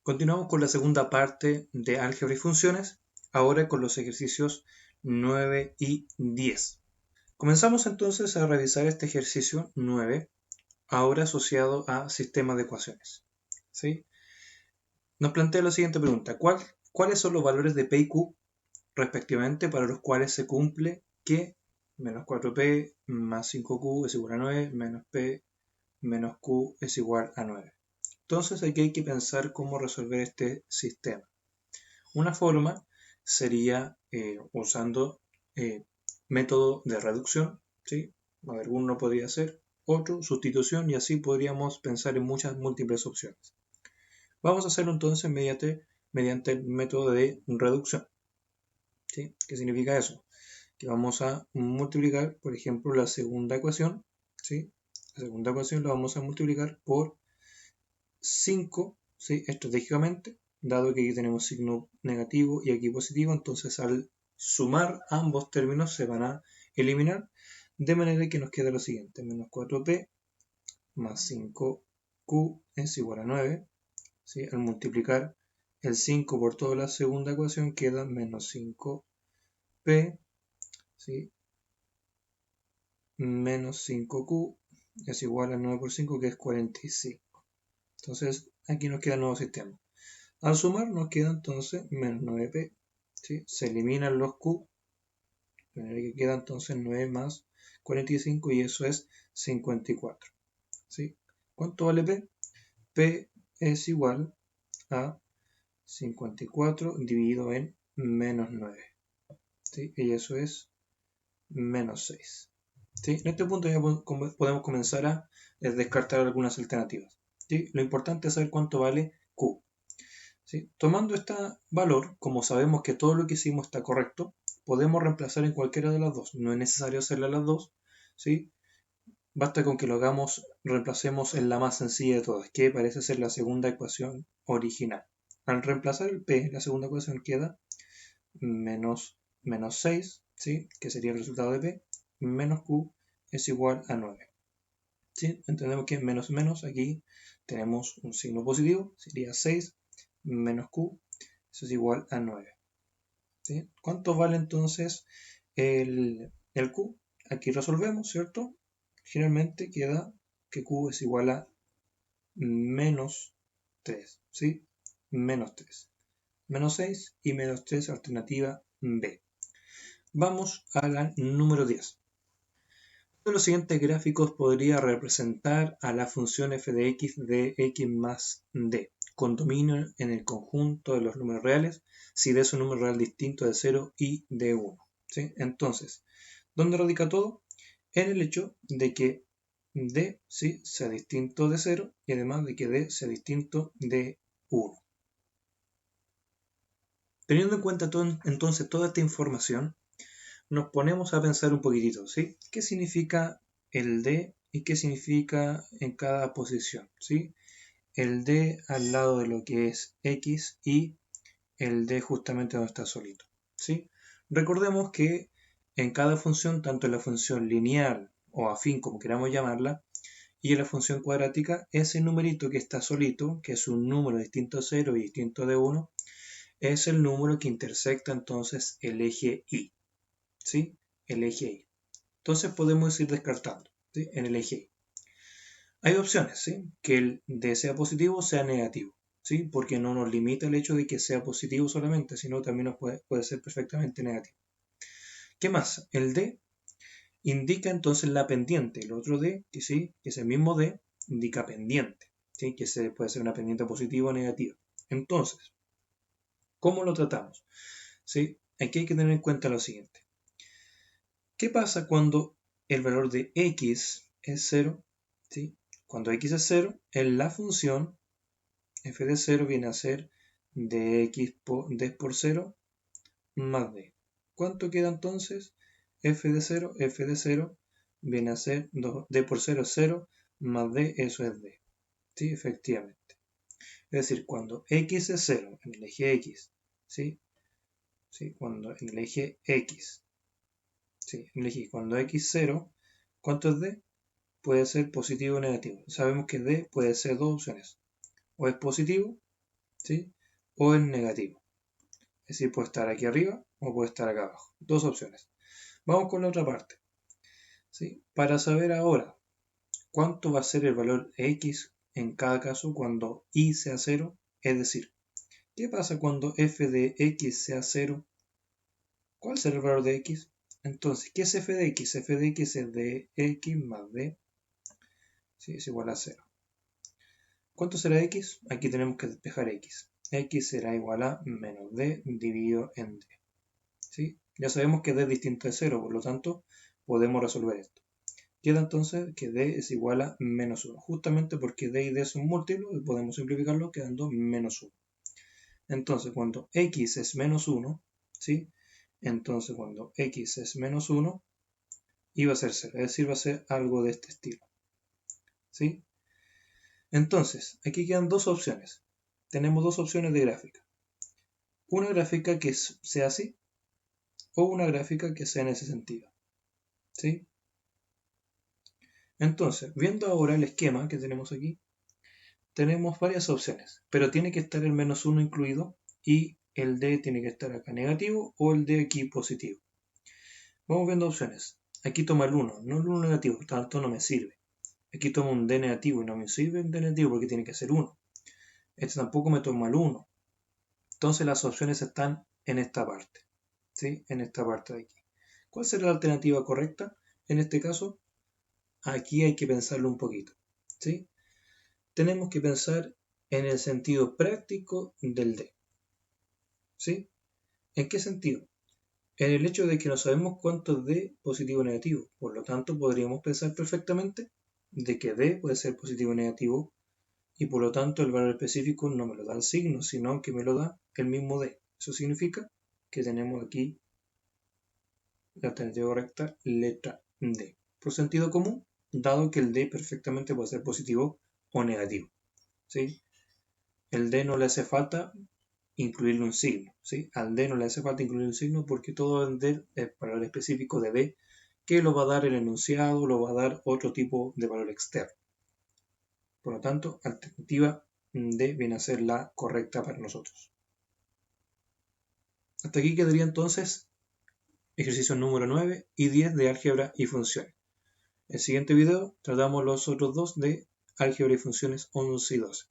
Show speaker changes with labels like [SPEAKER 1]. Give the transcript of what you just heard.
[SPEAKER 1] Continuamos con la segunda parte de álgebra y funciones, ahora con los ejercicios 9 y 10. Comenzamos entonces a revisar este ejercicio 9, ahora asociado a sistemas de ecuaciones. ¿Sí? Nos plantea la siguiente pregunta: ¿cuáles son los valores de P y Q respectivamente para los cuales se cumple que menos 4P más 5Q es igual a 9, menos P menos Q es igual a 9? Entonces aquí hay que pensar cómo resolver este sistema. Una forma sería usando método de reducción, ¿sí? Alguno podría ser, otro, sustitución, y así podríamos pensar en muchas múltiples opciones. Vamos a hacerlo entonces mediante el método de reducción. ¿Sí? ¿Qué significa eso? Que vamos a multiplicar, por ejemplo, la segunda ecuación, ¿sí? La segunda ecuación la vamos a multiplicar por 5, ¿sí? Estratégicamente, dado que aquí tenemos signo negativo y aquí positivo, entonces al sumar ambos términos se van a eliminar, de manera que nos queda lo siguiente: menos 4p más 5q es igual a 9, ¿sí? Al multiplicar el 5 por toda la segunda ecuación queda menos 5p, ¿sí? Menos 5q es igual a 9 por 5, que es 45. Entonces aquí nos queda el nuevo sistema. Al sumar nos queda entonces menos 9p, ¿sí? Se eliminan los q, de manera que queda entonces 9 más 45, y eso es 54. ¿Sí? ¿Cuánto vale p? P es igual a 54 dividido en menos 9, ¿sí? Y eso es menos 6. ¿Sí? En este punto ya podemos comenzar a descartar algunas alternativas. ¿Sí? Lo importante es saber cuánto vale q. ¿Sí? Tomando este valor, como sabemos que todo lo que hicimos está correcto, podemos reemplazar en cualquiera de las dos. No es necesario hacerle las dos, ¿sí? Basta con que lo hagamos, reemplacemos en la más sencilla de todas, que parece ser la segunda ecuación original. Al reemplazar el p en la segunda ecuación queda menos 6, ¿sí? Que sería el resultado de p, menos q es igual a 9. ¿Sí? Entendemos que menos menos, aquí tenemos un signo positivo, sería 6 menos q, eso es igual a 9. ¿Sí? ¿Cuánto vale entonces el q? Aquí resolvemos, ¿cierto? Generalmente queda que q es igual a menos 3, ¿sí? Menos 3. Menos 6 y menos 3, alternativa B. Vamos a la número 10. Uno de los siguientes gráficos podría representar a la función f de x más d, con dominio en el conjunto de los números reales, si d es un número real distinto de 0 y de 1. ¿Sí? Entonces, ¿dónde radica todo? En el hecho de que d, ¿sí?, sea distinto de 0, y además de que d sea distinto de 1. Teniendo en cuenta entonces toda esta información, nos ponemos a pensar un poquitito, ¿sí? ¿Qué significa el D y qué significa en cada posición, ¿sí? El D al lado de lo que es X y el D justamente donde está solito, ¿sí? Recordemos que en cada función, tanto en la función lineal o afín, como queramos llamarla, y en la función cuadrática, ese numerito que está solito, que es un número distinto de 0 y distinto de 1, es el número que intersecta entonces el eje Y. ¿Sí? El eje Y. Entonces podemos ir descartando, ¿sí?, en el eje Y. Hay opciones, ¿sí?, que el D sea positivo o sea negativo, ¿sí?, porque no nos limita el hecho de que sea positivo solamente, sino también nos puede ser perfectamente negativo. ¿Qué más? El D indica entonces la pendiente, el otro D, que sí, que es el mismo D, indica pendiente, ¿sí?, que puede ser una pendiente positiva o negativa. Entonces, ¿cómo lo tratamos? ¿Sí? Aquí hay que tener en cuenta lo siguiente. ¿Qué pasa cuando el valor de x es 0? ¿Sí? Cuando x es 0, en la función f de 0 viene a ser d por 0 más d. ¿Cuánto queda entonces? F de 0 viene a ser d por 0 es 0, más d, eso es d. ¿Sí? Efectivamente. Es decir, cuando x es 0 en el eje x, ¿sí? ¿Sí? Cuando en el eje x, ¿sí?, en el eje, cuando x es 0, ¿cuánto es d? Puede ser positivo o negativo. Sabemos que d puede ser dos opciones. O es positivo, ¿sí? O en negativo. Es decir, puede estar aquí arriba o puede estar acá abajo. Dos opciones. Vamos con la otra parte. ¿Sí? Para saber ahora cuánto va a ser el valor x en cada caso cuando y sea 0, es decir, ¿qué pasa cuando f de x sea 0? ¿Cuál será el valor de x? Entonces, ¿qué es f de x? F de x es de x más d, ¿sí? Es igual a 0. ¿Cuánto será x? Aquí tenemos que despejar x. X será igual a menos d dividido en d. ¿Sí? Ya sabemos que d es distinto de 0, por lo tanto podemos resolver esto. Queda entonces que d es igual a menos 1, justamente porque d y d son múltiplos y podemos simplificarlo quedando menos 1. Entonces cuando x es menos 1, ¿sí? Entonces cuando x es menos 1, y va a ser 0, es decir, va a ser algo de este estilo. ¿Sí? Entonces, aquí quedan dos opciones. Tenemos dos opciones de gráfica. Una gráfica que sea así o una gráfica que sea en ese sentido. ¿Sí? Entonces, viendo ahora el esquema que tenemos aquí, tenemos varias opciones, pero tiene que estar el menos 1 incluido y el d tiene que estar acá negativo o el d aquí positivo. Vamos viendo opciones. Aquí toma el 1, no el 1 negativo, por tanto no me sirve. Aquí toma un d negativo y no me sirve el d negativo porque tiene que ser 1. Este tampoco me toma el 1. Entonces las opciones están en esta parte, ¿sí? En esta parte de aquí. ¿Cuál será la alternativa correcta? En este caso, aquí hay que pensarlo un poquito, ¿sí? Tenemos que pensar en el sentido práctico del d, ¿sí? ¿En qué sentido? En el hecho de que no sabemos cuánto es d positivo o negativo, por lo tanto podríamos pensar perfectamente de que d puede ser positivo o negativo y por lo tanto el valor específico no me lo da el signo, sino que me lo da el mismo d. Eso significa que tenemos aquí la alternativa correcta, letra D. Por sentido común, dado que el D perfectamente puede ser positivo o negativo. ¿Sí? El D no le hace falta incluirle un signo. ¿Sí? Al D no le hace falta incluir un signo porque todo va a entender el valor específico de D que lo va a dar el enunciado, lo va a dar otro tipo de valor externo. Por lo tanto, alternativa D viene a ser la correcta para nosotros. Hasta aquí quedaría entonces ejercicios número 9 y 10 de álgebra y funciones. En el siguiente video tratamos los otros dos de álgebra y funciones 11 y 12.